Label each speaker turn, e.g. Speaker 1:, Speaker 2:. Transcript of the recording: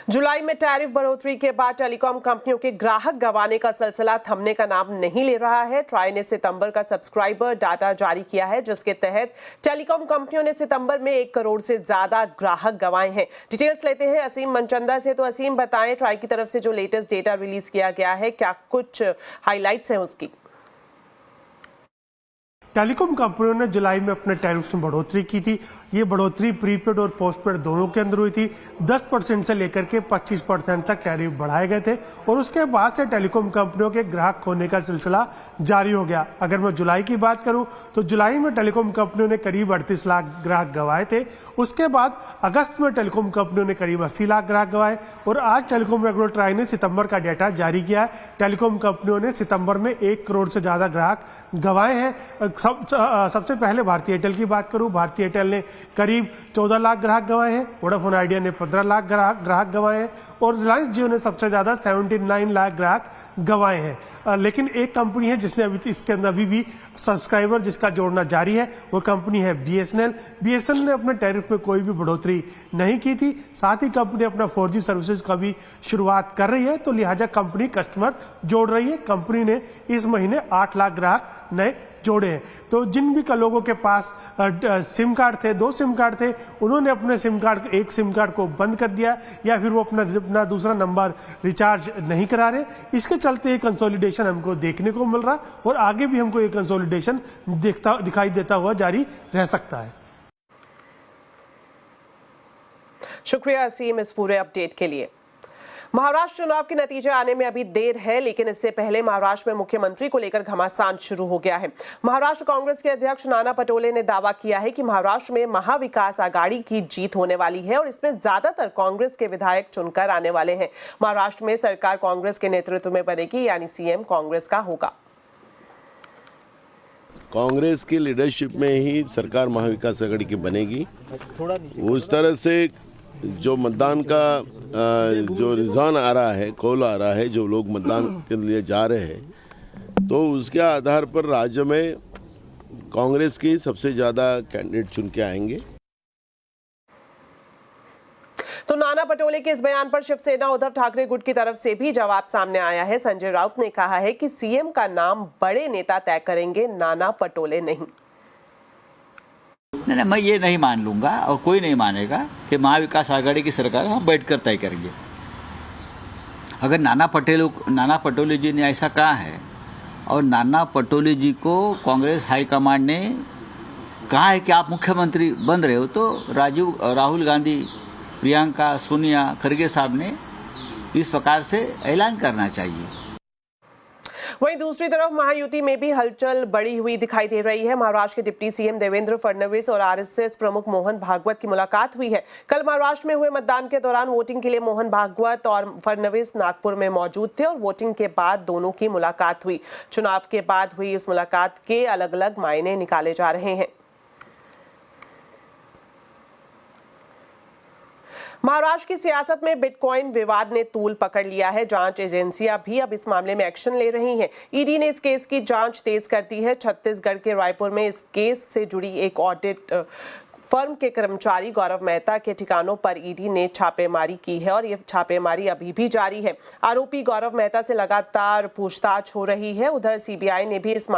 Speaker 1: जुलाई में टैरिफ बढ़ोतरी के बाद टेलीकॉम कंपनियों के ग्राहक गंवाने का सिलसिला थमने का नाम नहीं ले रहा है। ट्राई ने सितंबर का सब्सक्राइबर डाटा जारी किया है, जिसके तहत टेलीकॉम कंपनियों ने सितंबर में 1 करोड़ से ज्यादा ग्राहक गंवाए हैं। डिटेल्स लेते हैं असीम मनचंदा से। तो असीम, बताएं, ट्राई की तरफ से जो लेटेस्ट डेटा रिलीज किया गया है, क्या कुछ हाईलाइट्स हैं उसकी?
Speaker 2: टेलीकॉम कंपनियों ने जुलाई में अपने टैरिफ में बढ़ोतरी की थी। ये बढ़ोतरी प्रीपेड और पोस्टपेड दोनों के अंदर हुई थी। 10% से लेकर के 25% तक टैरिफ बढ़ाए गए थे और उसके बाद से टेलीकॉम कंपनियों के ग्राहक खोने का सिलसिला जारी हो गया। अगर मैं जुलाई की बात करूं तो जुलाई में टेलीकॉम कंपनियों ने करीब 38 लाख ग्राहक गंवाए थे। उसके बाद अगस्त में टेलीकॉम कंपनियों ने करीब 80 लाख ग्राहक गंवाए और आज टेलीकॉम रेगुलेटर ट्राई ने सितंबर का डेटा जारी किया है। टेलीकॉम कंपनियों ने सितंबर में 1 करोड़ से ज्यादा ग्राहक गंवाए हैं। सबसे पहले भारतीय एयरटेल की बात करूं, भारतीय एयरटेल ने करीब 14 लाख ग्राहक गंवाए हैं, वोडाफोन आइडिया ने 15 लाख ग्राहक गंवाए हैं और रिलायंस जियो ने सबसे ज्यादा 79 लाख ग्राहक गंवाए हैं। लेकिन एक कंपनी है जिसने इसके अंदर अभी भी सब्सक्राइबर जिसका जोड़ना जारी है, वो कंपनी है बीएसएनएल। बीएसएनएल ने अपने टैरिफ में कोई भी बढ़ोतरी नहीं की थी। साथ ही कंपनी अपना 4G सर्विसेज का भी शुरुआत कर रही है, तो लिहाजा कंपनी कस्टमर जोड़ रही है। कंपनी ने इस महीने 8 लाख ग्राहक नए जोड़े हैं। तो जिन भी लोगों के पास सिम कार्ड थे, 2 सिम कार्ड थे, उन्होंने अपने एक सिम कार्ड को बंद कर दिया या फिर वो अपना दूसरा नंबर रिचार्ज नहीं करा रहे। इसके चलते एक कंसोलिडेशन हमको देखने को मिल रहा और आगे भी हमको एक कंसोलिडेशन दिखाई देता हुआ जारी रह सकता है।
Speaker 1: शुक्रिया असीम इस पूरे अपडेट के लिए। महाराष्ट्र चुनाव के नतीजे आने में अभी देर है, लेकिन इससे पहले महाराष्ट्र में मुख्यमंत्री को लेकर घमासान शुरू हो गया है। महाराष्ट्र कांग्रेस के अध्यक्ष नाना पटोले ने दावा किया है कि महाराष्ट्र में महाविकास आघाड़ी की जीत होने वाली है और इसमें ज्यादातर कांग्रेस के विधायक चुनकर आने वाले हैं। महाराष्ट्र में सरकार कांग्रेस के नेतृत्व में बनेगी, यानी सीएम कांग्रेस का होगा।
Speaker 3: कांग्रेस की लीडरशिप में ही सरकार महाविकास आघाड़ी की बनेगी। उस तरह से जो मतदान का जो रुझान आ रहा है, कॉल आ रहा है, जो लोग मतदान के लिए जा रहे हैं, तो उसके आधार पर राज्य में कांग्रेस की सबसे ज़्यादा कैंडिडेट चुन के आएंगे।
Speaker 1: तो नाना पटोले के इस बयान पर शिवसेना उद्धव ठाकरे गुट की तरफ से भी जवाब सामने आया है। संजय राउत ने कहा है कि सीएम का नाम बड़े नेता तय करेंगे, नाना पटोले नहीं।
Speaker 4: नहीं, मैं ये नहीं मान लूंगा और कोई नहीं मानेगा कि महाविकास आघाड़ी की सरकार हम बैठकर तय करेंगे। अगर नाना पटोले जी ने ऐसा कहा है और नाना पटोले जी को कांग्रेस हाईकमांड ने कहा है कि आप मुख्यमंत्री बन रहे हो, तो राहुल गांधी, प्रियंका, सोनिया, खड़गे साहब ने इस प्रकार से ऐलान करना चाहिए।
Speaker 1: वहीं दूसरी तरफ महायुति में भी हलचल बढ़ी हुई दिखाई दे रही है। महाराष्ट्र के डिप्टी सीएम देवेंद्र फडणवीस और आरएसएस प्रमुख मोहन भागवत की मुलाकात हुई है। कल महाराष्ट्र में हुए मतदान के दौरान वोटिंग के लिए मोहन भागवत और फडणवीस नागपुर में मौजूद थे और वोटिंग के बाद दोनों की मुलाकात हुई। चुनाव के बाद हुई इस मुलाकात के अलग अलग मायने निकाले जा रहे हैं। महाराष्ट्र की सियासत में बिटकॉइन विवाद ने तूल पकड़ लिया है। जांच एजेंसियां भी अब इस मामले में एक्शन ले रही हैं। ईडी ने इस केस की जांच तेज कर दी है। छत्तीसगढ़ के रायपुर में इस केस से जुड़ी एक ऑडिट फर्म के कर्मचारी गौरव मेहता के ठिकानों पर ईडी ने छापेमारी की है और ये छापेमारी अभी भी जारी है। आरोपी गौरव मेहता से लगातार पूछताछ हो रही है। उधर सीबीआई ने भी इस